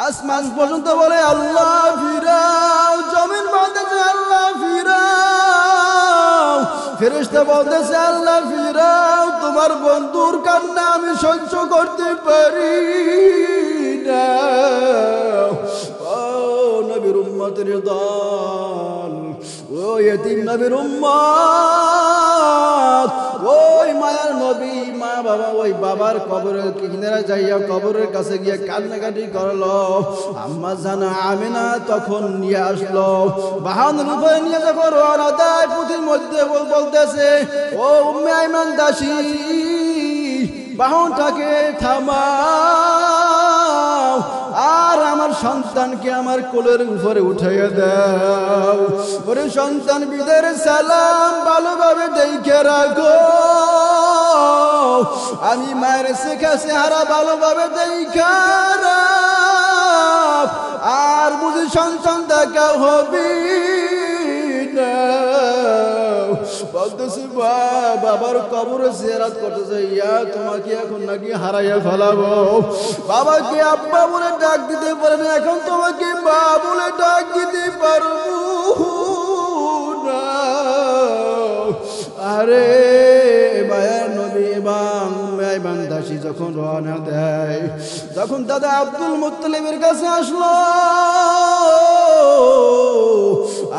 আসমান পর্যন্ত বলে আল্লাহ ফিরাও, জমিন বলতেছে আল্লাহ ফিরাও, ফেরেশতা বলতেছে আল্লাহ ফিরাও, তোমার বন্ধুর কান্না আমি সহ্য করতে পারি না। ও নবীর উম্মতের দল, ও ইতিম নবীর উম্মত, ওই মায়ার নবী মা বাবা ওই বাবার কবরের কিনারে যাইয়া কবরের কাছে গিয়ে কান্নাকাটি করলো। আম্মা জানা আমিনা তখন নিয়ে আসলো, বাহনের উপরে নিয়ে যখন রওনা দেয় পুঁথির মধ্যে বলতেছে ও উম্মে আইমান দাসী, বাহনটাকে থামাও আর আমার সন্তানকে আমার কোলের উপরে উঠাইয়া দাও। ওরে সন্তান বিদের সালাম ভালোভাবে দেখে রাখো, আমি মায়ের শেখা চেহারা ভালোভাবে দেখা রাখ, আর বুঝি সন্তান দেখা হবি না। বলতেছি বাবার কবরে জিয়ারত করতে যাইয়া তোমাকে এখন নাকি হারাইয়া ফেলাবো। বাবাকে আব্বা বলে ডাক দিতে পারে না, এখন তোমাকে মা বলে ডাক দিতে পারবো না। আরে মায়ের নবী এবং মেয়েবান দাসী যখন রওনা দেয়, যখন দাদা আব্দুল মুত্তালিবের কাছে আসলো,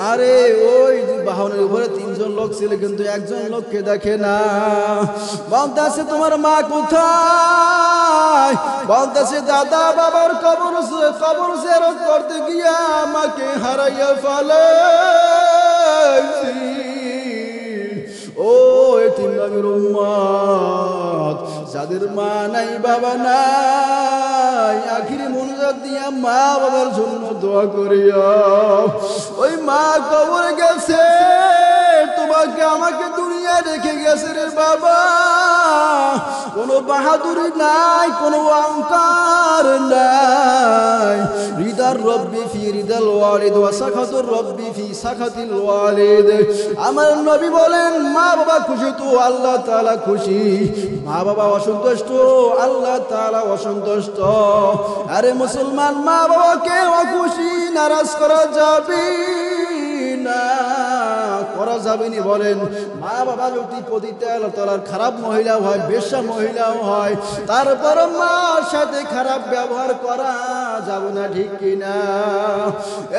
আরে ওই বাহনের উপরে তিনজন লোক ছিল কিন্তু একজন লোককে দেখে না। বলতেছে তোমার মা কোথায়? বলতেছে দাদা বাবার কবর জিয়ারত করতে গিয়া আমাকে হারাইয়া ফেলেছি। ও এতিম নবীর উম্মত, যাদের মা নাই বাবা নাই, আখিরি মুনাজাত দিয়া মা বাবার জন্য দোয়া করিয়া। ওই মা কবরে গেছে, তোমাকে আমাকে দুনিয়া রেখে গেছে রে বাবা। কোনো বাহাদুরি নাই, কোনো অহংকার নাই। রিদার রব্বি ফি রিদাল ওয়ালিদ ওয়া সাখাতুর রব্বি ফি সাখাতিল ওয়ালিদ। আমার নবী বলেন মা বাবা খুশি তো আল্লাহ তাআলা খুশি, মা বাবা অসন্তুষ্ট আল্লাহ তাআলা অসন্তুষ্ট। আরে মুসলমান, মা বাবাকে অখুশি নারাজ করা যাবে না, করা যাবেনি বলেন। মা বাবা যদি পতিতা আল্লাহ তাআলার খারাপ মহিলা হয়, বেশ্যা মহিলাও হয়, তারপর মার সাথে খারাপ ব্যবহার করা যাবে না, ঠিক কিনা?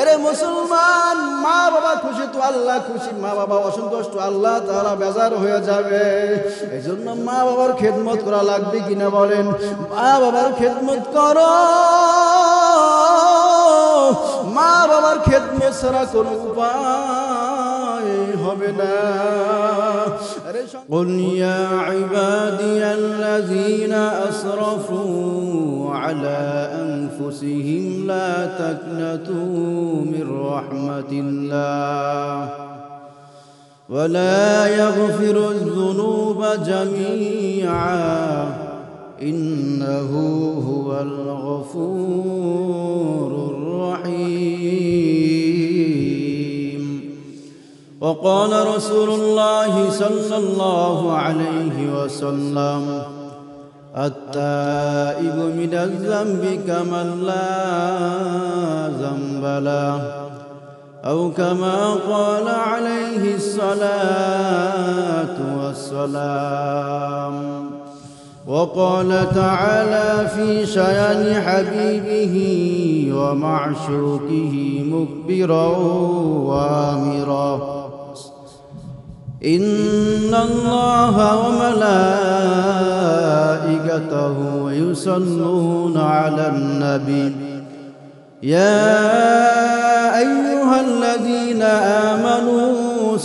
এরে মুসলমান, মা বাবা খুশি তো আল্লাহ খুশি, মা বাবা অসন্তুষ্ট আল্লাহ তাআলা বেজার হয়ে যাবে। এই জন্য মা বাবার খেদমত করা লাগবে কিনা বলেন? মা বাবার খেদমত করো, মা বাবার খেদমত ছাড়া কোনো উপায় হবে না। قل يا عبادي الذين أسرفوا على أنفسهم لا تقنطوا من رحمة الله ولا يغفر الذنوب جميعا إنه هو الغفور الرحيم. وقال رسول الله صلى الله عليه وسلم التائب من الذنب كمن لا ذنب له أو كما قال عليه الصلاة والسلام. وقال تعالى في شأن حبيبه ومعشوقه مخبرا وآمرا إن الله وملائكته يصلون على النبي يا أيها الذين آمنوا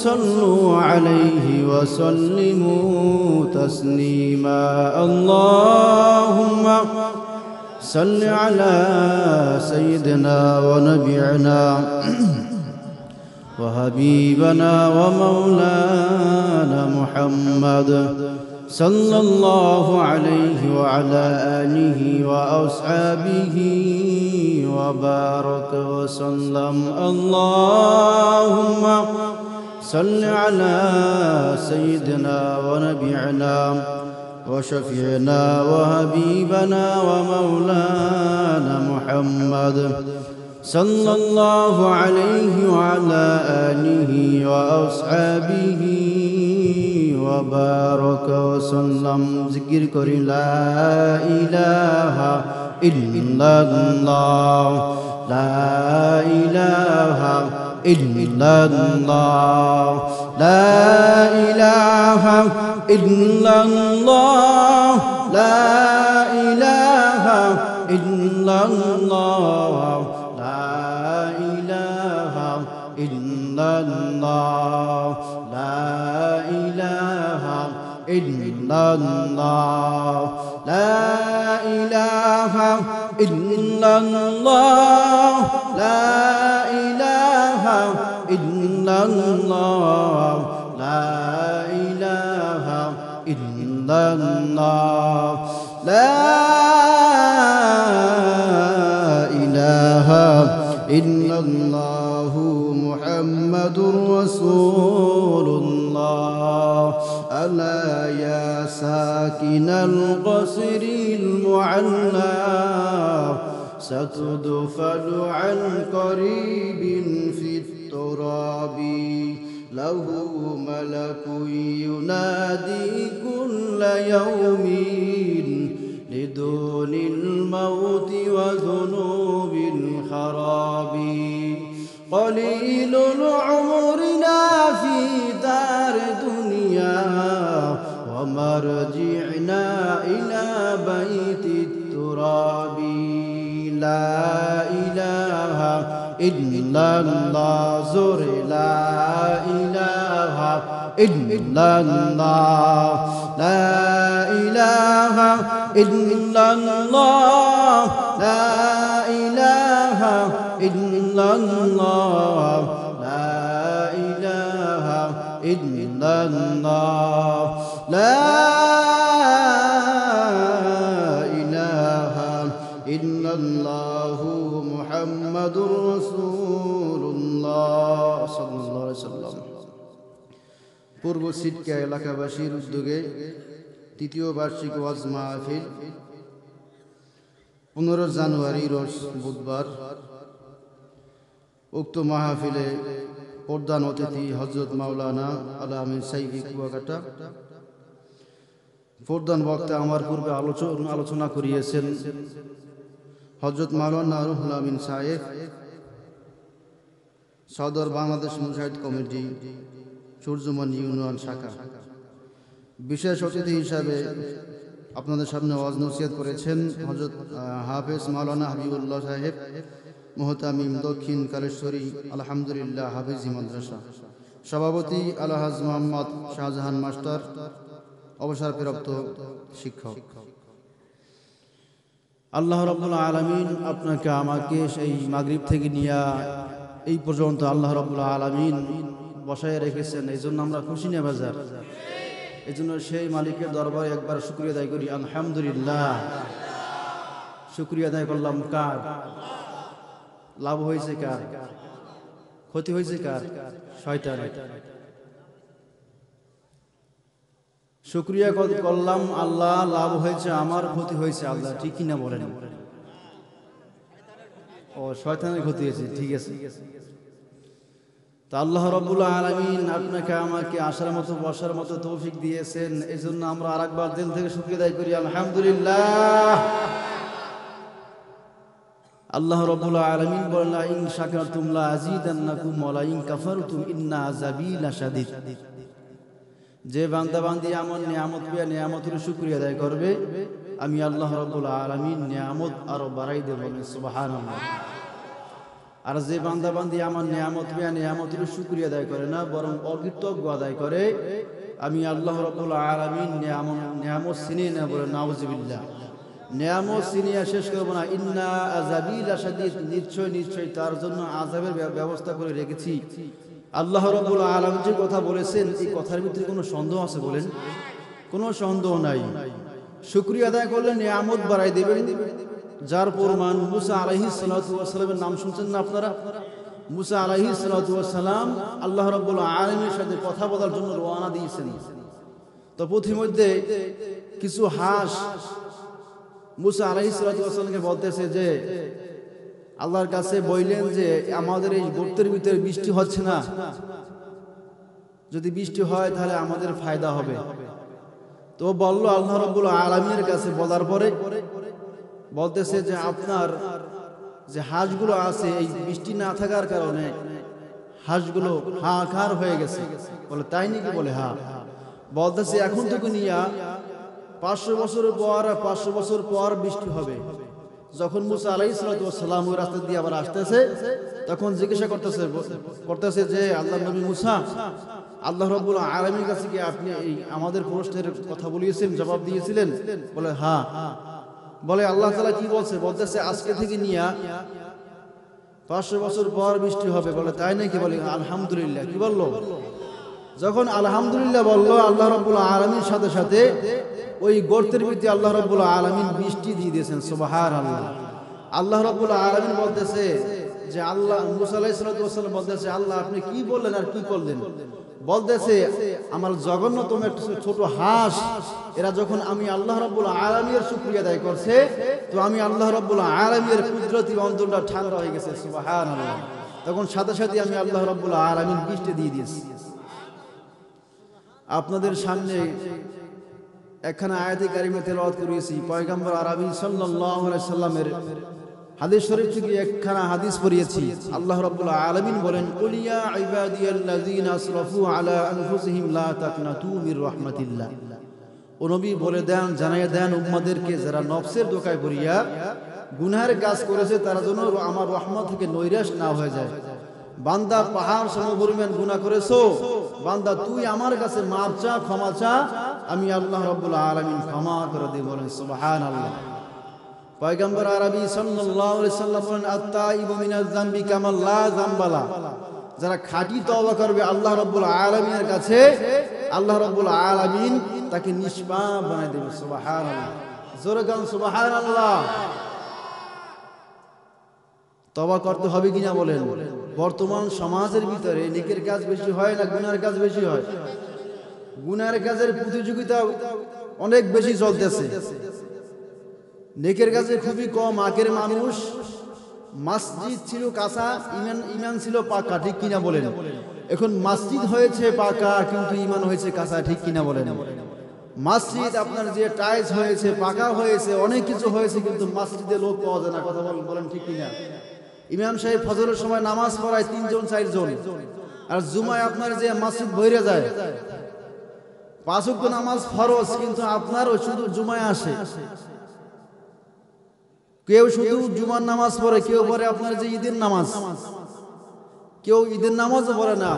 صلوا عليه وسلموا تسليما. اللهم صل على سيدنا ونبينا وحبيبنا ومولانا محمد صلى الله عليه وعلى آله وأصحابه وبارك وسلم. اللهم صل على سيدنا ونبينا وشفيعنا وحبيبنا ومولانا محمد صلى الله عليه وعلى آله وأصحابه وبارك وسلم ذكر كريم لا إله إلا الله لا إله إلا الله لا إله إلا الله لا إله إلا الله لا إله إلا الله لا إله إلا الله لا إله إلا الله لا إله إلا الله لا إله إلا الله لا إله إلا الله محمد رسول الله ألا يا ساكن القصر المعلى ستدفن عن قريب في التراب له ملك ينادي كل يوم لدون الموت وذنوب الخراب قليل عمرنا في دار دنيا ومرجعنا إلى بيت التراب لا إله إلا الله زر لا إله إلا الله لا إله إلا الله لا إله إلا الله لا إله إلا الله لا إله إلا الله محمد رسول الله صلى الله عليه وسلم পূর্ব সিটকা এলাকাবাসীর উদ্যোগে তৃতীয় বার্ষিক ওয়াজ মাহফিল 15 জানুয়ারি রোজ বুধবার উক্ত মাহফিলে প্রধান অতিথি হযরত মাওলানা আল-আমিন সাইফি কুয়াকাটা প্রধান বক্তা আমার পূর্বে আলোচনা করিয়েছেন হযরত মাওলানা রুহুল আমিন সাহেব সদর বাংলাদেশ মুজাহিদ কমিটি সূর্যমণি ইউনিয়ন শাখা বিশেষ অতিথি হিসাবে আপনাদের সামনে ওয়াজ নসিহত করেছেন হযরত হাফেজ মাওলানা হাবিবুল্লাহ সাহেব মুহতামিম দক্ষিণ কালেশ্বরী আলহামদুলিল্লাহ হাফেজি মাদ্রাসা সভাপতি আলহাজ মোহাম্মদ শাহজাহান মাস্টার অবসরপ্রাপ্ত শিক্ষক আল্লাহ রাব্বুল আলামিন আপনাকে আমাকে সেই মাগরিব থেকে নিয়ে এই পর্যন্ত আল্লাহ রাব্বুল আলামিন বসায় রেখেছেন এই জন্য আমরা খুশি না বাজার এই জন্য সেই মালিকের দরবারে একবার শুকরিয়া আদায় করি আলহামদুলিল্লাহ শুকরিয়া আদায় করলাম কার লাভ হয়েছে কার ক্ষতি হয়েছে কার শয়তানের শুকরিয়া করলাম আল্লাহ লাভ হয়েছে আমার ক্ষতি হয়েছে আল্লাহ ঠিক কিনা বলেন ও শয়তানের ক্ষতি হয়েছে ঠিক আছে তা আল্লাহ রাব্বুল আলামিন আপনাকে আমাকে আসার মতো বসার মতো তৌফিক দিয়েছেন এজন্য আমরা আরেকবার দিল থেকে শুকরিয়া আদায় করি আলহামদুলিল্লাহ আল্লাহ রাব্বুল আলামিন বলেন ইন শাকারতুম লা আযীদান্নাকুম ওয়া লা ইন কাফারতুম ইন্না আযাবী লাশাদীদ যে বান্দা বান্দি আমার নিয়ামত পেয়ে নিয়ামতের শুকরিয়া আদায় করবে আমি আল্লাহ রাব্বুল আলামিন নিয়ামত আরো বাড়াই দেব সুবহানাল্লাহ আর যে বান্দা বান্দি আমার নিয়ামত পেয়ে নিয়ামতের শুকরিয়া আদায় করে না বরং অকৃতজ্ঞ আদায় করে আমি আল্লাহ রাব্বুল আলামিন নিয়ামত চিনি না বলে নাউজুবিল্লাহ নিয়ামত চিনিয়া শেষ করব না ইন্না আযাবী লাশাদীদ নিশ্চয় তার জন্য আযাবের ব্যবস্থা করে রেখেছি আল্লাহ রাব্বুল আলামিন যে কথা বলেছেন এই কথার ভিতরে কোনো সন্দেহ আছে বলেন কোনো সন্দেহ নাই শুকরিয়া আদায় করলে নিয়ামত বাড়াই দিবেন যার প্রমাণ মুসা আলাইহিস সালাতু ওয়াস সালামের নাম শুনছেন না আপনারা মুসা আলাইহিস সালাতু ওয়াস সালাম আল্লাহ রাব্বুল আলামিনের সাথে কথা বলার জন্য রওনা দিয়েছেন তো পথিমধ্যে কিছু হাঁস মুসা আলাইহিস সালামকে বলতেছে যে আল্লাহর কাছে বললেন যে আমাদের এই গর্তের ভিতরে বৃষ্টি হচ্ছে না, যদি বৃষ্টি হয় তাহলে আমাদের ফায়দা হবে। তো বলল আল্লাহ রাব্বুল আলামিনের কাছে, বলার পরে বলতেছে যে আপনার যে হাঁসগুলো আছে এই বৃষ্টি না থাকার কারণে হাঁসগুলো হাহাকার হয়ে গেছে। বলে তাই নাকি? বলে হ্যাঁ। বলতেছে এখন থেকে নিয়ে 500 বছর পর 500 বছর পর বৃষ্টি হবে। যখন মুসা আলাইহিস সালাম ওই রাস্তা দিয়ে আবার আসতেছে তখন জিজ্ঞাসা করতেছে যে আল্লাহ নবী মুসা, আল্লাহ রাব্বুল আলামিনের কাছে কি আপনি এই আমাদের প্রশ্নের কথা বলিয়েছেন, জবাব দিয়েছিলেন? বলে হ্যাঁ। বলে আল্লাহ তাআলা কি বলছে? বলতেছে আজকে থেকে নিয়ে 500 বছর পর বৃষ্টি হবে। বলে তাই নাকি? বলে আলহামদুলিল্লাহ। কি বললো? যখন আলহামদুলিল্লাহ বললো, আল্লাহ রাব্বুল আলামিনের সাথে সাথে ওই গর্তের ভিতরে আল্লাহ রাব্বুল আলামিন বৃষ্টি দিয়ে দিয়েছেন। সুবহানাল্লাহ। আল্লাহ রাব্বুল আলামিন বলতেছে যে আল্লাহ মুসা আলাইহিস সালাম বলতেছে আল্লাহ আপনি কি বললেন আর কি করলেন? বলতেছে আমার জঘন্যতম একটা ছোট হাঁস এরা যখন আমি আল্লাহ রাব্বুল আলামিনের শুকরিয়া আদায় করছে, তো আমি আল্লাহ রাব্বুল আলামিনের কুদরতি অন্তরটা ঠান্ডা হয়ে গেছে। সুবহানাল্লাহ। তখন সাথে সাথে আমি আল্লাহ রাব্বুল আলামিন বৃষ্টি দিয়ে দিয়েছি। আপনাদের সামনে একখানা আয়াতে কারিমা তেলাওয়াত করেছি। পয়গম্বর আরবি সাল্লাল্লাহু আলাইহি সাল্লামের হাদিস শরীফ থেকে একখানা হাদিস পড়িয়েছি। আল্লাহ রাব্বুল আলামিন বলেন, কুল ইয়া ইবাদিয়াল্লাযীনা আসরাফু আলা আনফুসিহিম লা তাকনাতু মির রাহমাতিল্লাহ। ও নবী বলে দেন, জানাইয়া দেন উম্মতদেরকে যারা নফসের দোকায় পড়িয়া গুনাহের কাজ করেছে তারা যেন আমার রহমত থেকে নৈরাশ না হয়ে যায়। বান্দা পাহাড় সমপরিমাণ গুনাহ করেছো, বান্দা তুই আমার কাছে মাপ চা, ক্ষমা চা, আমি আল্লাহ রাব্বুল আলামিন ক্ষমা করে দেব। বলেন সুবহানাল্লাহ। পয়গম্বর আরবি সাল্লাল্লাহু আলাইহি সাল্লাম বলেন, আত-তাইবু মিনাজ যামবি কামা লা যামবালা। যারা খাঁটি তওবা করবে আল্লাহ রাব্বুল আলামিনের কাছে, আল্লাহ রাব্বুল আলামিন তাকে নিষ্পাপ বানায় দেবে। সুবহানাল্লাহ। জোরে গান সুবহানাল্লাহ। তওবা করতে হবে কিনা বলেন? বর্তমান সমাজের ভিতরে নেকের কাজ বেশি হয় না গুনাহের কাজ বেশি হয়? গুনাহের কাজের প্রতিযোগিতা অনেক বেশি চলতেছে, নেকের কাজে খুবই কম। আগের মানুষ মসজিদ ছিল কাঁচা, ইমান ছিল পাকা, ঠিক কিনা বলেন? এখন মসজিদ হয়েছে পাকা কিন্তু ইমান হয়েছে কাঁচা, ঠিক কিনা বলেন? মসজিদ আপনার যে টাইলস হয়েছে, পাকা হয়েছে, অনেক কিছু হয়েছে, কিন্তু মসজিদে লোক পাওয়া যায় না। কথা বলেন ঠিক কিনা? ইমাম সাহেব ফজরের সময় নামাজ পড়ায় 3 জন 4 জন, আর জুমায় আপনার যে মসজিদ ভরে যায়। 5 ওয়াক্ত নামাজ ফরজ, কিন্তু আপনার শুধু জুমায় আসে। কেউ শুধু জুমার নামাজ পড়ে, কেউ পড়ে আপনার যে ঈদের নামাজ, কেউ ঈদের নামাজও পড়ে না।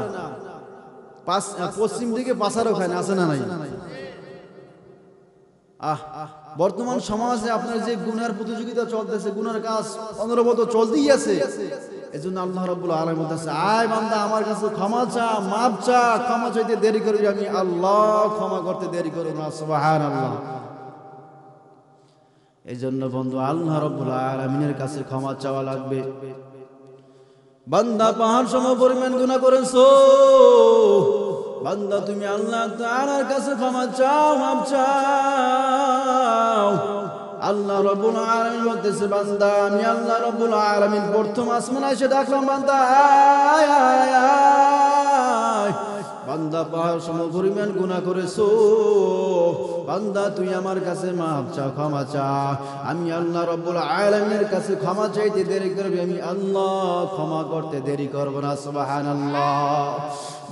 পশ্চিম দিকে পাসারও খায় না, আছে না নাই? বর্তমান সমাজে আপনার যে গুনার প্রতিযোগিতা চলতেছে, গুনার কাজ অনবরত চলতেই আছে। এজন্য আল্লাহ রাব্বুল আলামিন বলতেছে, আয় বান্দা আমার কাছে ক্ষমা চা, মাপ চা। ক্ষমা চাইতে দেরি করবি, আমি আল্লাহ ক্ষমা করতে দেরি করব না। সুবহানাল্লাহ। এজন্য বন্ধু আল্লাহ রাব্বুল আলামিনের কাছে ক্ষমা চাওয়া লাগবে। বান্দা পাহাড় সম পরিমাণ গুনাহ করেছো, বান্দা তুমি আল্লাহ তাআলার কাছে ক্ষমা চাও, মাপ চাও। আল্লাহ রাব্বুল আলামিন বলতেছে, বান্দা আমি আল্লাহ রাব্বুল আলামিন প্রথম আসমানে এসে ডাকলাম, বান্দা আয় আয় আয়। বান্দা পাহাড় সম পরিমাণ গুনাহ করেছো, বান্দা তুই আমার কাছে মাপ চা, ক্ষমা চা। আমি আল্লাহ রাব্বুল আলামিনের কাছে ক্ষমা চাইতে দেরি করবি, আমি আল্লাহ ক্ষমা করতে দেরি করব না। সুবহানাল্লাহ।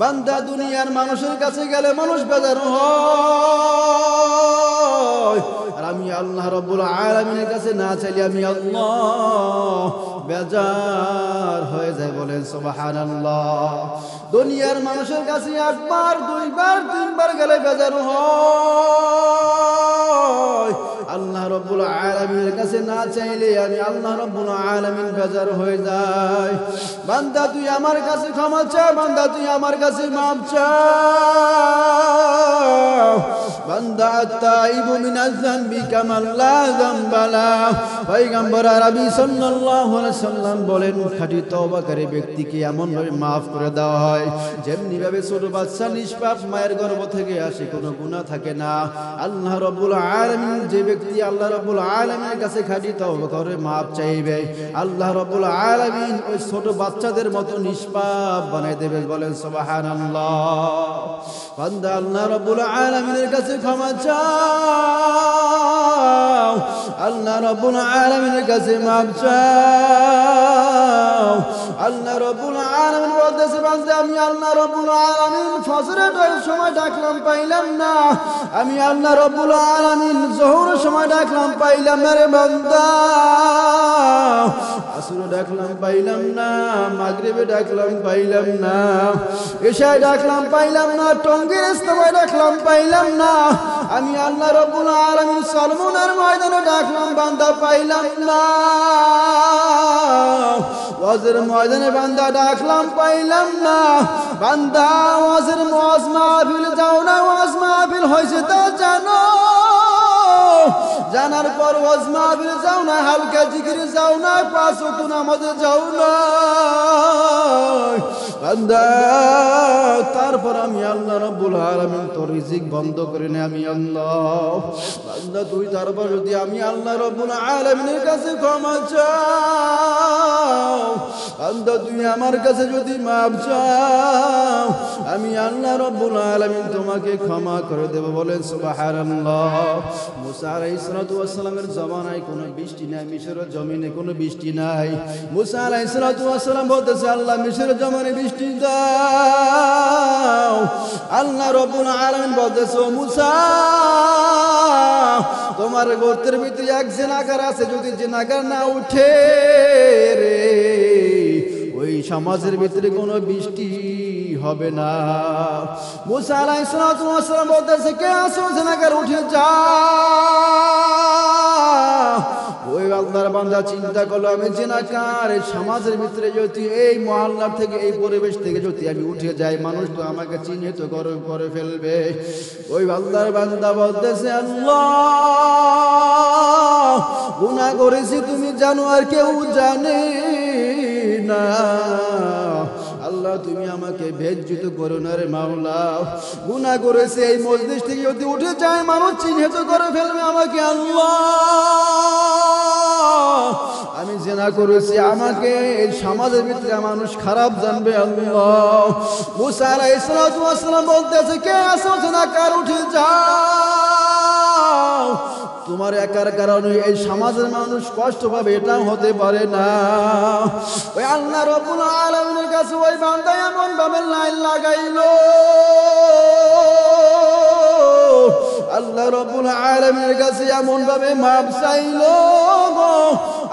বান্দা দুনিয়ার মানুষের কাছে গেলে মানুষ বেজার হয়, আর আমি আল্লাহ রাব্বুল আলামিনের কাছে না চাইলে আমি আল্লাহ বেজার হয়ে যায়। বলেন সুবহানাল্লাহ। দুনিয়ার মানুষের কাছে একবার, দুইবার, তিনবার গেলে বেজার হয়, আল্লাহ রাব্বুল আলামিনের কাছে না চাইলে আমি আল্লাহ রাব্বুল আলামিন বেজার হয়ে যায়। বান্দা তুই আমার কাছে ক্ষমা চা, বান্দা তুই আমার কাছে মাপ চা। বান্দা তাইবু মিনাজ যামবি কামান লা যামবা লা। পয়গম্বর আরবি সাল্লাল্লাহু আলাইহি সাল্লাম বলেন খাঁটি তওবাকারী ব্যক্তিকে এমন ভাবে maaf করে দেওয়া হয় যেমনি ভাবে ছোট বাচ্চা নিষ্পাপ মায়ের গর্ভ থেকে আসে কোনো গুনাহ থাকে না। আল্লাহ রাব্বুল আলামিন যে ব্যক্তি আল্লাহ রাব্বুল আলামিনের কাছে খাঁটি তওবা করে maaf চাইবে, আল্লাহ রাব্বুল আলামিন ওই ছোট বাচ্চাদের মতো নিষ্পাপ বানাই দেবে। বলেন সুবহানাল্লাহ। বান্দা আল্লাহ রাব্বুল আলামিনের কাছে ক্ষমা চাও, আল্লাহ রাব্বুল আলামিনের কাছে maaf চাও। আল্লাহ রাব্বুল আলামিন বলতেছে বান্দা আমি আল্লাহ রাব্বুল আলামিন ফজরের সময় ডাকলাম পাইলাম না, আমি আল্লাহ রাব্বুল আলামিন যোহরের সময় ডাকলাম পাইলাম না রে বান্দা, আসরে ডাকলাম পাইলাম না, মাগরিবে ডাকলাম পাইলাম না, এশায় ডাকলাম পাইলাম না, টঙ্গীর ইস্তেমায় ডাকলাম পাইলাম না, আমি আল্লাহ রাব্বুল আলামিন সলমনের ময়দানে ডাকলাম বান্দা পাইলাম না, ওয়াজের ময়দানে বান্দা ডাকলাম পাইলাম না। বান্দা ওয়াজের ওয়াজ মাহফিল যাও না, ওয়াজ মাহফিল হয়েছে তা জানো, জানার পর ওয়াজ মাহফিল যাও না, হালকা জিকিরে যাও না, পাঁচ ওয়াক্ত নামাজে যাও না বান্দা। তারপর আমি আল্লাহ রাব্বুল আলামিন তোর রিজিক বন্ধ করে নে আমি আল্লাহ। বান্দা তুই তারপর যদি আমি আল্লাহ রাব্বুল আলামিনের কাছে ক্ষমা চাও, বান্দা তুই আমার কাছে যদি maaf চাও, আমি আল্লাহ রাব্বুল আলামিন তোমাকে ক্ষমা করে দেব। বলেন সুবহানাল্লাহ। মুসা আলাইহিস সালাতু ওয়াস সালামের জমানায় কোনো বৃষ্টি নাই, মিশরের জমিনে কোনো বৃষ্টি নাই। মুসা আলাইহিস সালাতু ওয়াস সালাম বলতেছে আল্লাহ মিশরের জমিনে বৃষ্টি দাও। আল্লাহ রাব্বুল আলামিন বলতেছে ও মুসা তোমার গোত্রের ভিতরে এক জিনাকার আছে, যদি জিনাকার না উঠে রে ওই সমাজের ভিতরে কোনো বৃষ্টি হবে না। মুসা আলাইহিস সালাতু ওয়াস সালাম বলতেছে কে আছো জিনাকার উঠে যাও। ওই আল্লাহর বান্দা চিন্তা করলো আমি জিনাকার, এই সমাজের ভিতরে যদি এই মহল্লা থেকে এই পরিবেশ থেকে যদি আমি উঠে যাই মানুষ তো আমাকে চিহ্নিত করে ফেলবে। ওই আল্লাহর বান্দা বলতেছে আল্লাহ গুনাহ করেছি তুমি জানো আর কেউ জানে না, আল্লাহ তুমি আমাকে বেজ্জিত করো না রে মাওলা। গুনাহ করেছে এই মজলিস থেকে যদি উঠে যায় মানুষ চিহ্নিত করে ফেলবে আমাকে আল্লাহ, আমি জিনা করেছি আমাকে এই সমাজের ভিতরে মানুষ খারাপ জানবে আল্লাহ। মুসা আলাইহিস সালাতু ওয়াস সালাম বলতেছে কে আছো জিনাকার উঠে যাও, তোমার একার কারণে এই সমাজের মানুষ কষ্ট পাবে এটাও হতে পারে না। ওই আল্লাহ রাব্বুল আলামিনের কাছে ওই বান্দা এমন ভাবে লাইন লাগাইলো, আল্লাহ রাব্বুল আলামিনের কাছে এমন ভাবে maaf চাইলো,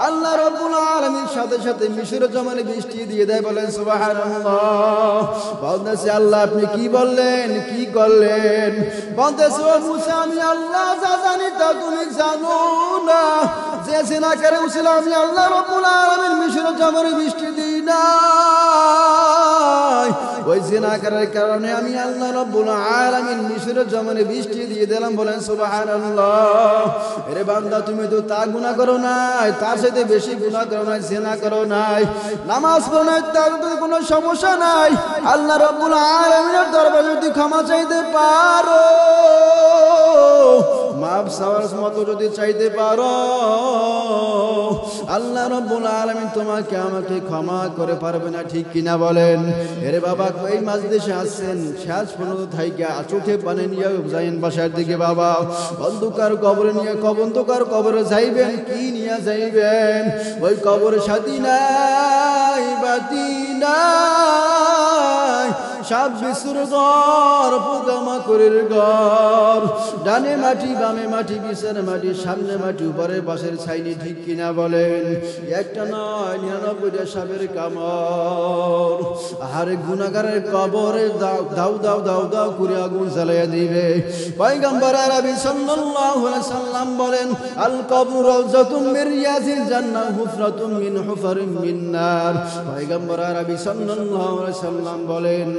আল্লাহ রাব্বুল আলামিন সাথে সাথে মিশরের জমিনে বৃষ্টি দিয়ে দেয়। বলেন সুবহানাল্লাহ। বলতেছে আল্লাহ আপনি কি বললেন কি করলেন? বলতেছে ও মুসা আমি আল্লাহ যা জানি তা তুমি জানো না, যে জিনাকারে উছিল আমি আল্লাহ রাব্বুল আলামিন মিশরের জমিনে বৃষ্টি দিই নাই, ওই জিনাকারের কারণে আমি আল্লাহ রাব্বুল আলামিন মিশরের জমিনে বৃষ্টি দিয়ে দিলাম। বলেন সুবহানাল্লাহ। আরে বান্দা তুমি তো তা গুনাহ করো নাই, তার সাথে বেশি গুনাহ করো নাই, জিনা করো নাই, নামাজ পড়ো নাই, তার তো কোনো সমস্যা নাই। আল্লাহ রাব্বুল আলামিনের দরবারে যদি ক্ষমা চাইতে পারো, মাফ চাওয়ার মতো যদি চাইতে পারো, আল্লাহ রাব্বুল আলামিন তোমাকে আমাকে ক্ষমা করে পারবে না, ঠিক কিনা বলেন? এরে বাবা এই মাজলিসে আসছেন শেষ পর্যন্ত থাইকা চোখে পানি নিয়ে যাইন বাসার দিকে বাবা, অন্ধকার কবরে নিয়ে অন্ধকার কবরে যাইবেন, কি নিয়ে যাইবেন? ওই কবরে সাথী নাই বাতি নাই, সাপ বিশুর ঘর পোকামাকড়ের ঘর, ডানে মাটি বামে মাটি বিছার মাটি, সামনে মাটি উপরে বাঁশের ছাইনি, ঠিক কিনা বলেন? একটা নয় 99টা সাপের কামড়। আরে গুনাহগারের কবরে দাও দাও দাও দাও দাও করে আগুন জ্বালাইয়া দিবে। পয়গম্বর আরবি সাল্লাল্লাহু আলাইহি সাল্লাম বলেন আল কবরু রাউযাতুম মির রিয়াজিল জান্নাহ হুফরাতুম মিন হুফারিম মিন নার। পয়গম্বর আরবি সাল্লাল্লাহু আলাইহি সাল্লাম বলেন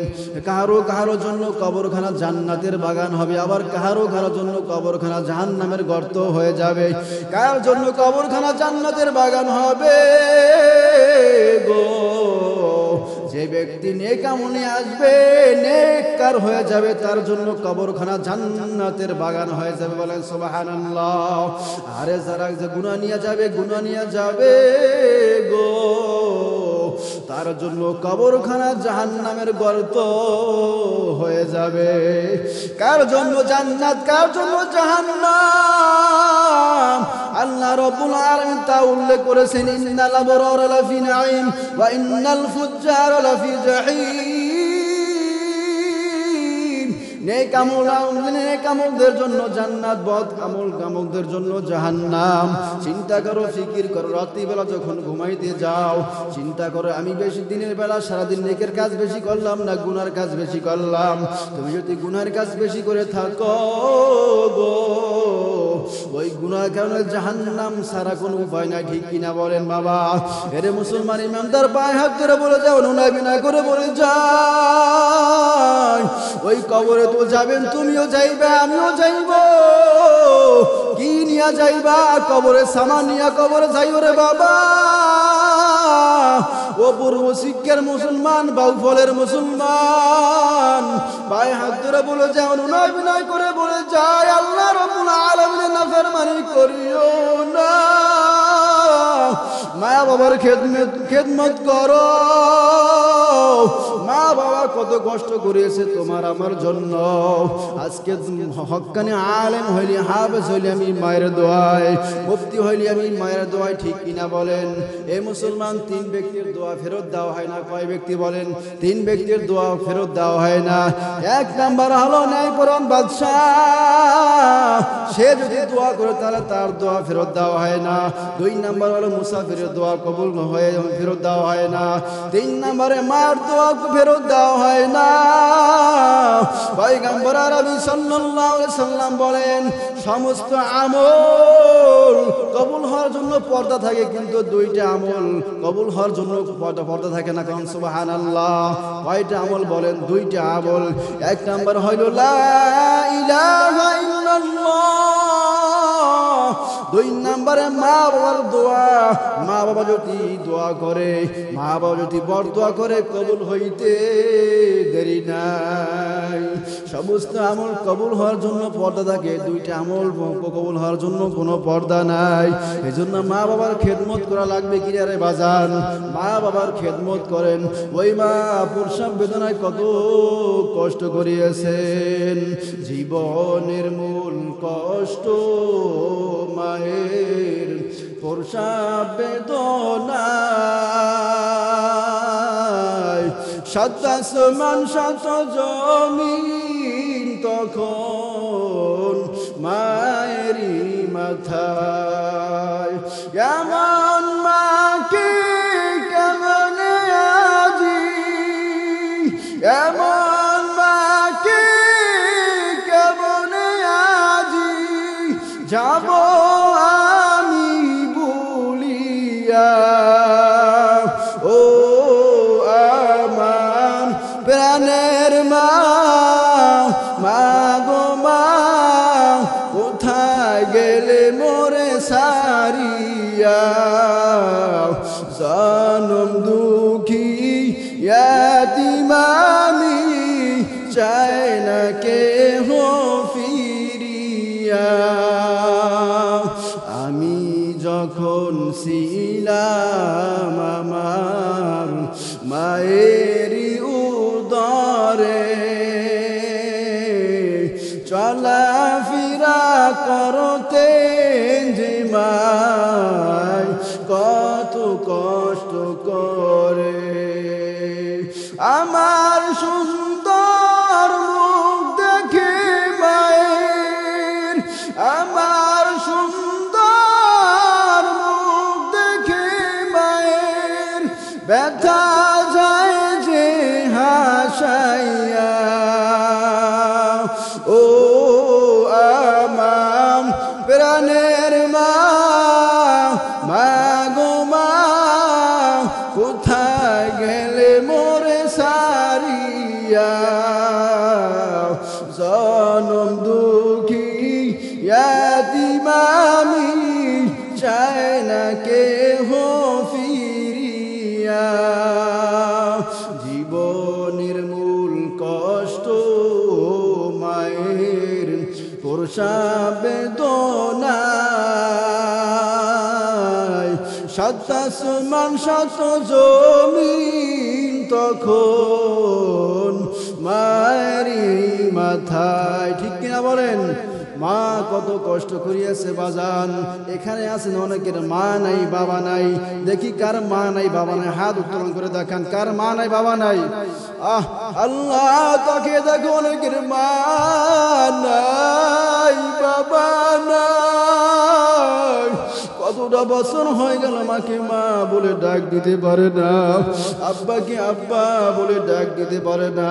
কারো কারো জন্য কবরখানা জান্নাতের বাগান হবে, আবার কারো কারো জন্য কবরখানা জাহান্নামের গর্ত হয়ে যাবে। কার জন্য কবরখানা জান্নাতের বাগান হবে গো? যে ব্যক্তি নেক আমল নিয়ে আসবে, নেককার হয়ে যাবে, তার জন্য কবরখানা জান্নাতের বাগান হয়ে যাবে। বলেন সুবহানাল্লাহ। আরে যারা যে গুনাহ নিয়ে যাবে, গুনাহ নিয়ে যাবে গো, তার জন্য কবরখানা জাহান্নামের গর্ত হয়ে যাবে। কার জন্য জান্নাত, কার জন্য জাহান্নাম, আল্লাহ রাব্বুল আলামিন তা উল্লেখ করেছেন। ইন্নাল আবরারা লাফি নাঈম ওয়া ইন্নাল ফুজ্জারা লাফি জাহিম। নেক আমলদের জন্য জান্নাত, বদ আমলদের জন্য জাহান্নাম। চিন্তা করো, ফিকির করো, রাত্রিবেলা যখন ঘুমাইতে যাও চিন্তা করো, আমি বেশি দিনের বেলা সারাদিন নেকের কাজ বেশি করলাম না গুনার কাজ বেশি করলাম? তুমি যদি গুনার কাজ বেশি করে থাকো গো, ওই গুনার কারণে জাহান্নাম ছাড়া কোনো উপায় নাই। ঠিক কিনা বলেন বাবা? এরে মুসলমান ইমানদার, পায়ে হাত ধরে বলে যাও, নুনা বিনা করে বলে যাই, ওই কবরে তো যাবেন, তুমিও যাইবে, আমিও যাইব। কি নিয়া যাইবা? কবরে সামান নিয়া কবরে যাইও রে বাবা। ও পূর্ব শিক্ষার মুসলমান, বাউফলের মুসলমান, পায়ে হাত ধরে বলে যাও, নুনা বিনা করে বলে যায়, আল্লাহ রাব্বুল আলামিনের নাফরমানি করিও না। মা বাবার খেদমত করো। মা বাবা কত কষ্ট করেছে তোমার আমার জন্য। আজকে হক্কানি আলেম হইলি, হাফেজ হইলি আমি মায়ের দোয়ায়, মুফতি হইলি আমি মায়ের দোয়ায়। ঠিক কিনা বলেন? এই মুসলমান, 3 ব্যক্তির দোয়া ফেরত দেওয়া হয় না। কয় ব্যক্তি বলেন? 3 ব্যক্তির দোয়া ফেরত দেওয়া হয় না। 1 নাম্বার হলো ন্যায়পরায়ণ বাদশাহ, সে যদি দোয়া করে তাহলে তার দোয়া ফেরত দেওয়া হয় না। 2 নাম্বার হলো মুসাফিরের দোয়া কবুল হয়ে ফেরত দেওয়া হয় না। 3 নম্বরে মার দোয়া ফেরত দেওয়া হয় না। পয়গম্বর আরবি সাল্লাল্লাহু আলাইহি সাল্লাম বলেন, সমস্ত আমল কবুল হওয়ার জন্য পর্দা থাকে, কিন্তু 2টা আমল কবুল হওয়ার জন্য পর্দা থাকে না। কারণ সুবহানাল্লাহ। কয়টা আমল বলেন? 2টা আমল। 1 নাম্বার হইল লা ইলাহা ইল্লাল্লাহ। 2 নম্বরে মা বাবার দোয়া। মা বাবা যদি দোয়া করে, মা বাবা যদি বরদোয়া করে, কবুল হইতে দেরি নাই। সমস্ত আমল কবুল হওয়ার জন্য পর্দা থাকে, 2টা আমল কবুল হওয়ার জন্য কোনো পর্দা নাই। এই জন্য মা বাবার খেদমত করা লাগবে। কি রে বাজান? মা বাবার খেদমত করেন। ওই মা প্রসব বেদনায় কত কষ্ট করিয়েছেন। জীবনের মূল কষ্ট মায়ের প্রসব বেদনায়। 7 আসমান 7 জমিন তখন মায়েরই মাথায়। এমন মাকে কেমন আজি, এমন মাকে কেমন আজি যাব আমি ভুলিয়া। ও আমার প্রাণের মা, মা গো মা, কোথায় গেলে মোরে সারিয়া? জনম দুঃখী ইয়াতীম আমি, চাই না কেহ ফিরিয়া। আমি যখন ছিলাম আমার মায়েরই উদরে, চলাফেরা করতেন যে মায় কত কষ্ট করে। আমার সুন্দর মুখ দেখে মায়ের, আমার সুন্দর মুখ দেখে মায়ের ব্যথা যায় যে হাসাইয়া। ও আমার প্রাণের মা, মা গো মা, কোথায় গেলে মোরে সারিয়া? দিয়া জীবনের মূল কষ্ট মায়ের প্রসব বেদনায় সাত আসমান সাত জমিন তখন মায়েরই মাথায়, ঠিক কিনা বলেন? মা কত কষ্ট করিয়াছে বাজান। এখানে আছেন অনেকের মা নাই বাবা নাই, দেখি কার মা নাই বাবা নাই, হাত উত্তোলন করে দেখান কার মা নাই বাবা নাই। আল্লাহ তাকে দেখো, অনেকের মা নাই বাবা নাই, কতটা বছর হয়ে গেল মাকে মা বলে ডাক দিতে পারে না, আব্বাকে আব্বা বলে ডাক দিতে পারে না।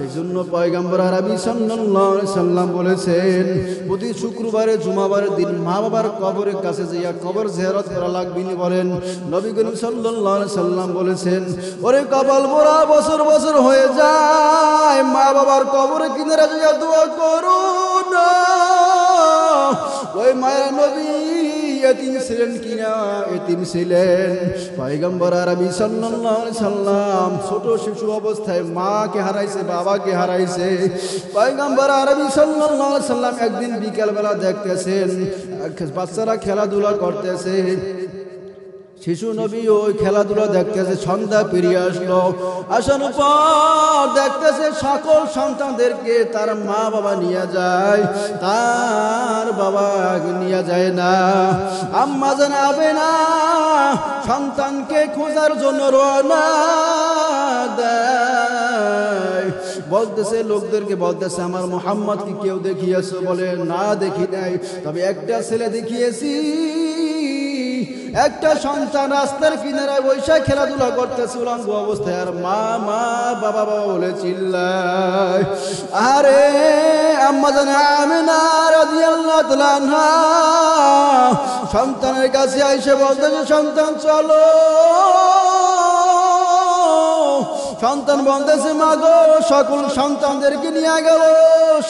এই জন্য পয়গম্বর আরবি সাল্লাল্লাহু আলাইহি সাল্লাম বলেছেন, প্রতি শুক্রবারে জুমাবারের দিন মা বাবার কবরের কাছে যাইয়া কবর জিয়ারত করা লাগবে। বলেন নবী করিম সাল্লাল্লাহু আলাইহি সাল্লাম বলেছেন, ওরে কপাল পোড়া বছর বছর হয়ে যায়, মা বাবার কবরে কিনারে যাইয়া দোয়া করো না। ওই মায়ের নবী এতিম ছিলেন কিনা? এতিম ছিলেন। পয়গম্বর আরবি সাল্লাল্লাহু আলাইহি সাল্লাম ছোট শিশু অবস্থায় মাকে হারাইছে, বাবাকে হারাইছে। পয়গম্বর আরবি সাল্লাল্লাহু আলাইহি সাল্লাম একদিন বিকেল বেলা দেখতেছেন বাচ্চারা খেলাধুলা করতেছে, শিশু নবী ওই খেলাধুলা দেখতেছে। সন্ধ্যা পেরিয়ে আসলো, আসার পর দেখতেছে সকল সন্তানদেরকে তার মা বাবা নিয়ে যায়, তার বাবা নিয়ে যায় না। আম্মা জানাবে না, সন্তানকে খোঁজার জন্য রওনা দেয়। বলতেছে লোকদেরকে, বলতেছে আমার মুহাম্মদ কি কেউ দেখিয়েছো? বলে না দেখি নাই, তবে একটা ছেলে দেখিয়েছি। একটা সন্তান রাস্তার কিনারায় বৈশাখ খেলাধুলা করতেছে উলঙ্গ অবস্থায়, আর মা মা বাবা বাবা বলে চিল্লায়। আরে আম্মা জানে আমিনা রাদিয়াল্লাহু তাআলা আনহা সন্তানের কাছে আইসে বলতেছে, সন্তান চলো। সন্তান বলতেছে, মা গো, সকল সন্তানদেরকে নিয়ে গেল,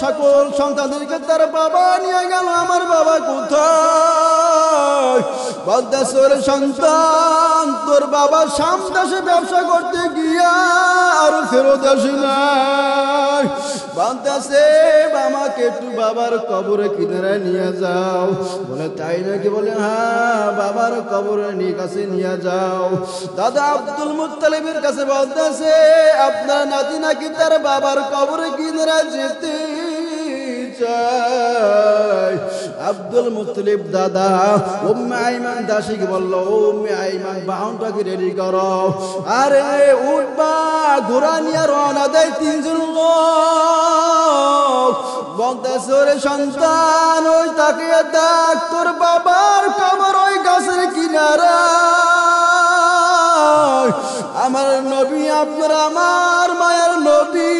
সকল সন্তানদেরকে তার বাবা নিয়ে গেল, আমার বাবা কোথায়? বলতেছে, ওরে সন্তান, তোর বাবা শাম দেশে ব্যবসা করতে গিয়া আর ফেরত আসে নাই। বলতেছে, আমাকে একটু বাবার কবরে কিনারায় নিয়ে যাও। বলে তাই নাকি? বলে হ্যাঁ, বাবার কবরে কাছে নিয়ে যাও। দাদা আব্দুল মুত্তালিবের কাছে বলতেছে, আপনার নাতি নাকি তার বাবার কবরে কিনারায় যেতে চায়। আব্দুল মুত্তালিব দাদা উম্মে আইমান দাসীকে বলল, উম্মে আইমান বাহনটাকে রেডি করো। আরে উঠবা, ঘোড়া নিয়ে রওনা দেয় তিনজন লোক। বলতেছে, ওরে সন্তান, ওই তাকে দেখ, তোর বাবার কবর ওই গাছের কিনারা। আমার নবী, আপনার আমার মায়ের নবী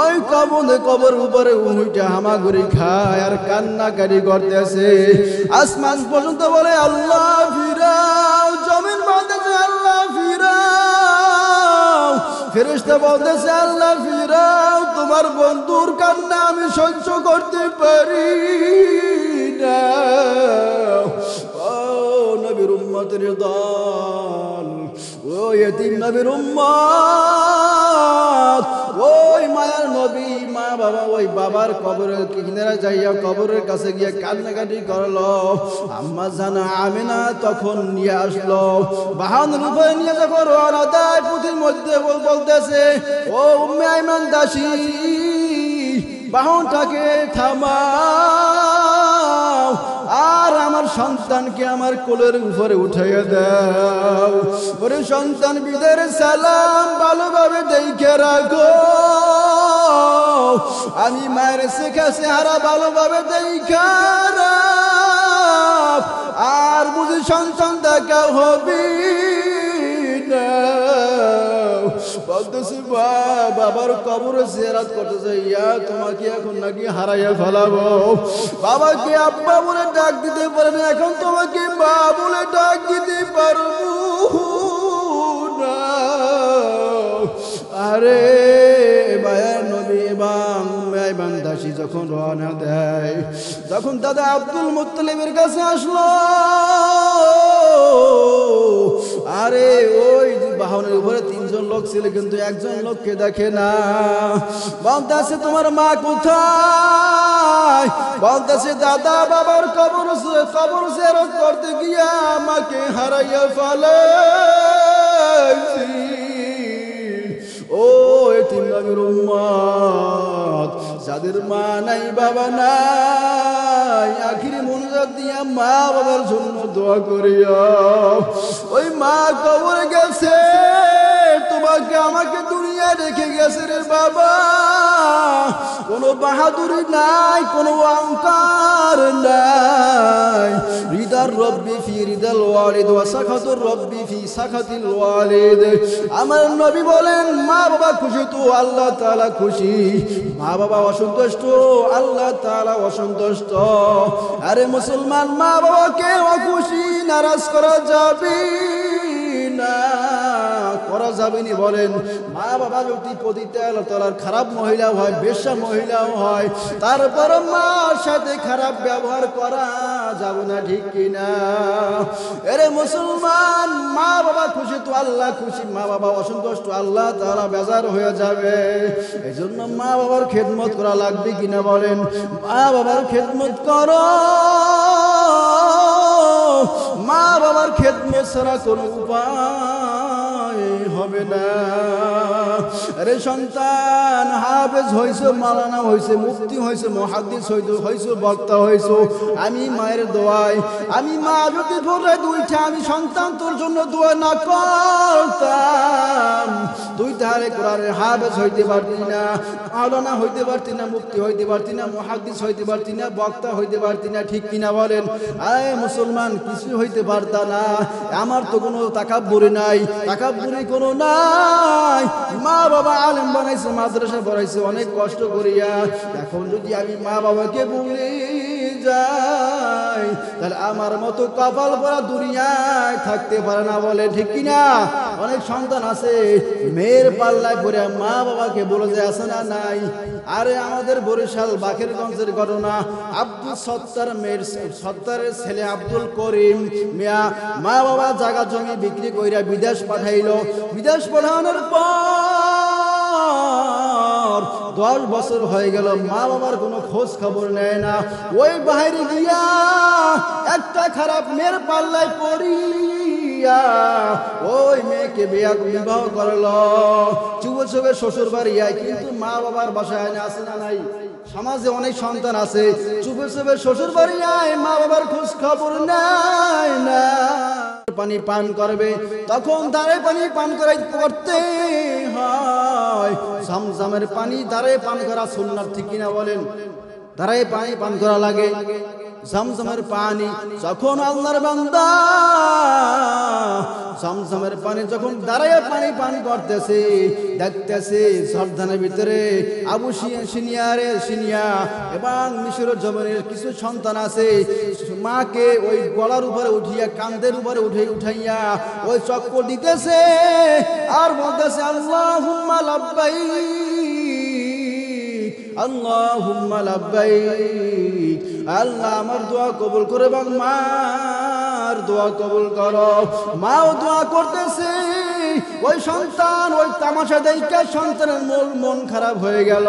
ওই কবর উপরে উঠে হামাগুড়ি খায় আর কান্নাকারি করতেছে। আসমান পর্যন্ত বলে আল্লাহ ফিরাও, জমিন বলতেছে আল্লাহ ফিরাও, ফেরেশতা বলতেছে আল্লাহ ফিরাও, তোমার বন্ধুর কান্না আমি সহ্য করতে পারি না। ও নবীর উম্মতের দল, ও ইতিম নবীর উম্মত, ওই মায়ার নবী মা বাবা ওই বাবার কবরের কিনারা যাইয়া কবরের কাছে গিয়ে কান্নাকাটি করলো। আম্মা জানা আমিনা তখন নিয়ে আসলো, বাহনের উপরে নিয়ে যখন রওনা দেয়, পুঁথির মধ্যে বলতেছে, ও উম্মে আইমান দাসী, বাহনটাকে থামাও আর আমার সন্তানকে আমার কোলের উপরে উঠাইয়া দাও। ওরে সন্তান বিদের সালাম, ভালোভাবে দেখে রাখো, আমি মায়ের শেখা চেহারা ভালোভাবে দেখা রাখ, আর বুঝি সন্তান দেখা হবে না। বলতেছি বাবার কবরে জিয়ারত করতে যাইয়া তোমাকে এখন নাকি হারাইয়া ফেলাবো। বাবাকে আব্বা বলে ডাক দিতে পারে না, এখন তোমাকে মা বলে ডাক দিতে পারবো না। আরে মায়ের নবী এবং মেয়েবান দাসী যখন রওনা দেয়, যখন দাদা আব্দুল মুত্তালিবের কাছে আসলো, বাহনের উপরে 3 জন লোক ছিল, কিন্তু একজন লোককে দেখে না। বলতেছে তোমার মা কোথায়? বলতেছে দাদা বাবার কবর জিয়ারত করতে গিয়া আমাকে হারাইয়া ফেলেছি। ও এতিম নবীর উম্মত, যাদের মা নাই বাবা নাই, আখিরি মুনাজাত দিয়া মা বাবার জন্য দোয়া করিয়া। ওই মা কবরে গেছে, তোমাকে আমাকে দুনিয়া রেখে গেছে রে বাবা। কোনো বাহাদুরি নাই, কোনো অহংকার নাই। রিদার রব্বি ফি রিদাল ওয়ালিদ ওয়া সাখাতুর রব্বি ফি সাখাতিল ওয়ালিদ। আমার নবী বলেন মা বাবা খুশি তো আল্লাহ তাআলা খুশি, মা বাবা অসন্তুষ্ট আল্লাহ তাআলা অসন্তুষ্ট। আরে মুসলমান, মা বাবাকে অখুশি নারাজ করা যাবে না, করা যাবে না। বলেন মা বাবা যদি পতিতা তলার খারাপ মহিলা হয়, বেশ্যা মহিলাও হয়, তারপর মার সাথে খারাপ ব্যবহার করা যাবে না, ঠিক কিনা? এরে মুসলমান, মা বাবা খুশি তো আল্লাহ খুশি, মা বাবা অসন্তুষ্ট আল্লাহ তাআলা বেজার হয়ে যাবে। এই জন্য মা বাবার খেদমত করা লাগবে কিনা বলেন? মা বাবার খেদমত করো। মা বাবার খেদমত ছাড়া কোনো উপায় হবে না। আরে সন্তান, হাফেজ হইছো, মাওলানা হইছে, মুফতি হইছে, মুহাদ্দিস হইছো, বক্তা হইছো, আমি মায়ের দোয়ায়, আমি মা যদি ভোরে দুইটা আমি সন্তান তোর জন্য দোয়া না করতাম, তুই তাহলে কোরআনের হাফেজ হইতে পারতি না, মাওলানা হইতে পারতি না, মুফতি হইতে পারতি না, মুহাদ্দিস হইতে পারতি না, বক্তা হইতে পারতি না, ঠিক কিনা বলেন? আয় মুসলমান, কিছু হইতে পারতা না। আমার তো কোনো তাকাব্বুরি নাই, তাকাব্বুরি কোনো নাই। মা বাবা আলেম বানাইছে, মাদ্রাসা পড়াইছে অনেক কষ্ট করিয়া। এখন যদি আমি মা বাবাকে ভুলে যাই, তাহলে আমার মতো কপাল পরা দুনিয়ায় থাকতে পারে না, বলে ঠিক কিনা? অনেক সন্তান আছে মেয়ের পাল্লায় পড়ে মা বাবাকে বলে যায়, আছে না নাই? আরে আমাদের বরিশাল বাকেরগঞ্জের ঘটনা, আব্দুল সত্তারের ছেলে আব্দুল করিম মিয়া মা বাবা জায়গা জমি বিক্রি কইরা বিদেশ পাঠাইলো। বিদেশ পাঠানোর পর 10 বছর হয়ে গেল, মা বাবার কোনো খোঁজ খবর নেয় না। ওই বাইরে গিয়া একটা খারাপ মেয়ের পাল্লায় পড়িয়া ওই মেয়েকে বিবাহ করলো। চুপে চুপে শ্বশুর বাড়ি আয়, কিন্তু মা বাবার বাসায় আছে না নাই? সমাজে অনেক সন্তান আছে চুপে চুপে শ্বশুর বাড়ি আয়, মা বাবার খোঁজ খবর নাই না। পানি পান করবে, তখন দাঁড়ে পানি পান করতে হয়। ঝমঝমের পানি দাঁড়ে পান করা সুন্নাত, ঠিক কিনা বলেন? দাঁড়ায় পানি পান করা লাগে। ঝমঝমের পানি যখন আল্লাহর বান্দা ঝমঝমের পানি যখন দাঁড়ায় পানি পান করতেছে, দেখতেছে ঝর্দানের ভিতরে আবু সিনিয়া এবং মিশরের জমিনের কিছু সন্তান আছে। মাকে ওই গলার উপরে উঠিয়া, কাঁধের উপরে উঠাইয়া ওই চক্কর দিতেছে আর বলতেছে আল্লাহুম্মা লাব্বাইক, আল্লাহুম্মা লাব্বাইক। আল্লাহ আমার দোয়া কবুল করে এবং মার দোয়া কবুল করো। মাও দোয়া করতেছে। ওই সন্তান ওই তামাশা দেখে সন্তানের মন খারাপ হয়ে গেল।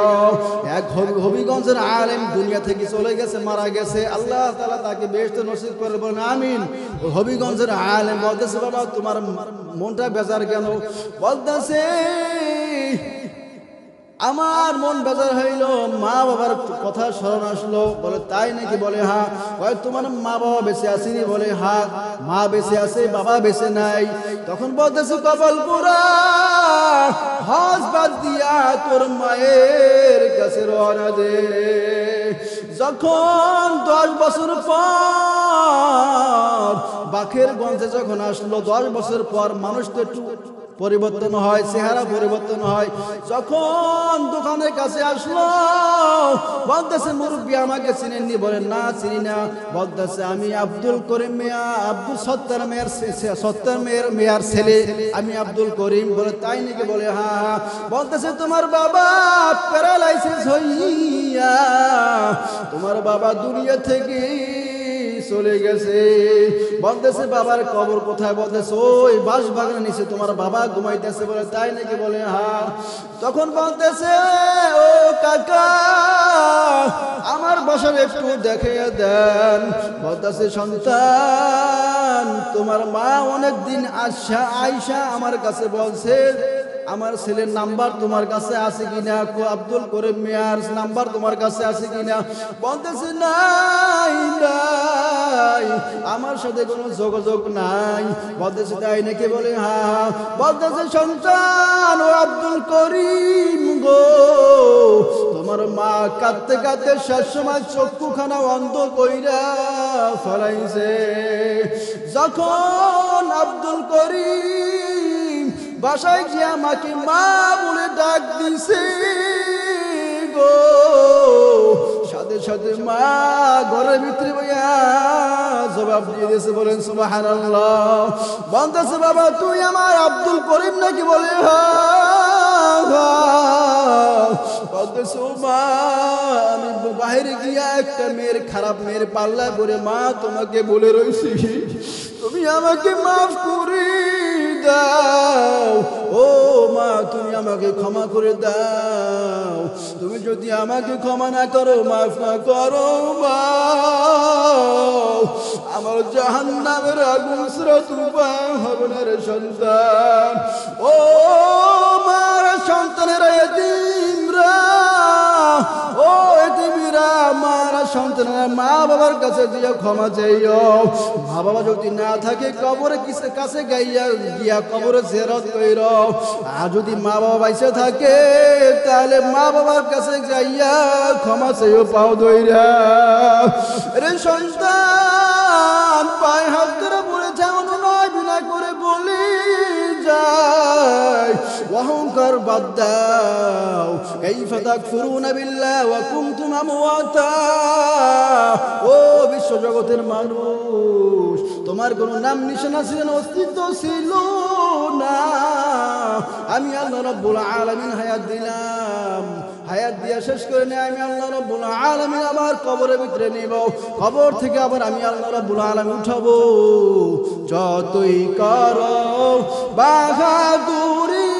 এক হবিগঞ্জের আলেম দুনিয়া থেকে চলে গেছে, মারা গেছে। আল্লাহ তাআলা তাকে বেহেশত নসিব করে, বলেন আমিন। ওই হবিগঞ্জের আলেম বলতেছে, বাবা তোমার মনটা বেজার কেন? বলতেছে আমার মন বেজার হইল, মা বাবার কথা স্মরণ আসলো। বলে তাই নাকি? বলে হ্যাঁ। তোমার মা বাবা বেঁচে আসেনি? বলে হ্যাঁ, মা বেঁচে আছে, বাবা বেঁচে নাই। তখন বলতেছে কপাল পুরা, হজ বাদ দিয়া তোর মায়ের কাছে রওনা দে। যখন 10 বছর পর বাকেরগঞ্জে যখন আসলো, 10 বছর পর মানুষ তো একটু পরিবর্তন হয়, চেহারা পরিবর্তন হয়। যখন দোকানের কাছে আসলো, বলতেছে মুরব্বী আমাকে চিনেননি? বলে না চিনি না। বলতেছে আমি আব্দুল করিম মিয়া, আব্দুল সত্তার মেয়ার ছেলে, আমি আব্দুল করিম। বলে তাই নাকি? বলে হ্যাঁ। বলতেছে তোমার বাবা প্যারালাইসিস হইয়া তোমার বাবা দুনিয়া থেকে চলে গেছে। বলতেছে বাবার কবর কোথায়? বলতেছে ওই বাঁশ বাগানের নিচে তোমার বাবা ঘুমাইতেছে। বলে তাই নাকি? বলে হ্যাঁ। তখন বলতেছে ও কাকা আমার বাসার একটু দেখে দেন। বলতেছে সন্তান তোমার মা অনেকদিন আয়শা আমার কাছে বলছে আমার ছেলের নাম্বার তোমার কাছে আছে কিনা, আব্দুল করিম মিয়ার নাম্বার তোমার কাছে আছে কিনা? বলতেছে নাই নাই, আমার সাথে কোনো যোগাযোগ নাই। বলতেছে তাই নাকি? বলে হ্যাঁ। বলতেছে সন্তান ও আব্দুল করিম গো তোমার মা কাঁদতে কাঁদতে শেষ সময় চক্ষুখানা অন্ধ কইরা ফলাইছে। যখন আব্দুল করিম বাসায় গিয়ে আমাকে মা বলে ডাক দিছে গো, সাথে সাথে মা ঘরের ভিতরে বইয়া জবাব দিয়ে দিয়েছে। বলেন সুবহানাল্লাহ। বলতেছে বাবা তুই আমার আব্দুল করিম নাকি? বলে বলতেছে মা আমি বাইরে গিয়া একটা মেয়ের খারাপ মেয়ের পাল্লা করে মা তোমাকে বলে রয়েছি তুমি আমাকে মাফ করে দাও। ও মা তুমি আমাকে ক্ষমা করে দাও। তুমি যদি আমাকে ক্ষমা না করো মাফ না করো মা আমার জাহান্নামের আগুন স্রোতপান হবে না রে সন্তান। ও মার সন্তানেরা এতিমরা, ও এতিমরা মারা সন্তানেরা মা বাবার কাছে দিয়ে ক্ষমা চাইও। মা বাবা যদি না থাকে কবরে কাছে গিয়া কবরে জিয়ারত কইরো। আর যদি মা বাবা বাইসে থাকে তাহলে মা বাবার কাছে যাইয়া ক্ষমা চাইও পাও দইরা। রে সন্তান পায়ে হাত ধরে পড়ে যেমন নয় বিনা করে বলি যায় অহংকার বাদ দাও। কাইফা তাকফুরুনা বিল্লাহি ওয়া কুনতুম আমওয়াতা। ও বিশ্ব জগতের মানুষ তোমার কোনো নাম নিশানা ছিল না, অস্তিত্ব ছিল না। আমি আল্লাহ রাব্বুল আলামিন হায়াত দিলাম, হায়াত দিয়া শেষ করে নিয়ে আমি আল্লাহ রাব্বুল আলামিন আবার কবরের ভিতরে নিব। কবর থেকে আবার আমি আল্লাহ রাব্বুল আলামিন উঠাবো। যতই করো বাহাদুরি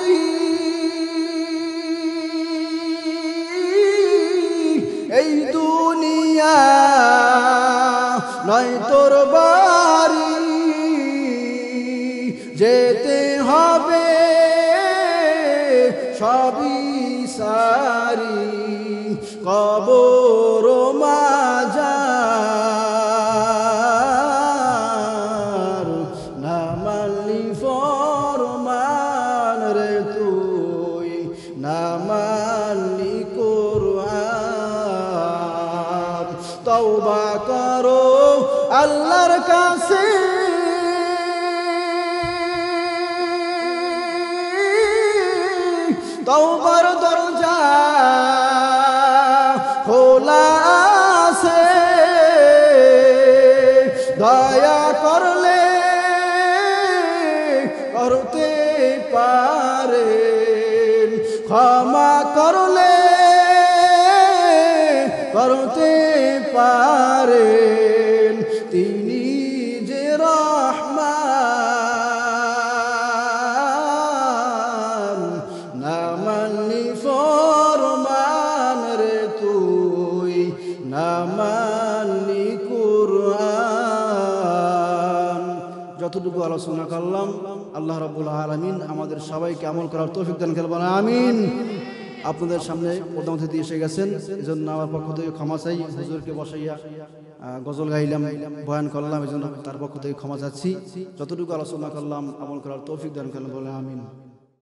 এই দুনিয়া নয় তোর বাড়ি, যেতে হবে সবই সারি কবর মাজার। না মানলি ফরমান রে তুই, না মানলি কোরআন। তওবা করো আল্লাহর কাছে, তওবার দরজা খোলা আছে। দয়া করলে করতে পারেন, ক্ষমা করলে করতে পারেন। তিনি যে রহমান, না মানলি ফরমান রে তুই, না মানলি কুরআন। যতটুকু আলোচনা করলাম আল্লাহ রাব্বুল আলামিন আমাদের সবাইকে আমল করার তৌফিক দান করবেন, আমিন। আপনাদের সামনে প্রধান অতিথি এসে গেছেন, এজন্য আমার পক্ষ থেকে ক্ষমা চাই। হুজুরকে বসাইয়া গজল গাইলাম, বয়ান করলাম, এজন্য তার পক্ষ থেকে ক্ষমা চাচ্ছি। যতটুকু আলোচনা করলাম আমল করার তৌফিক দান করবেন, আমিন।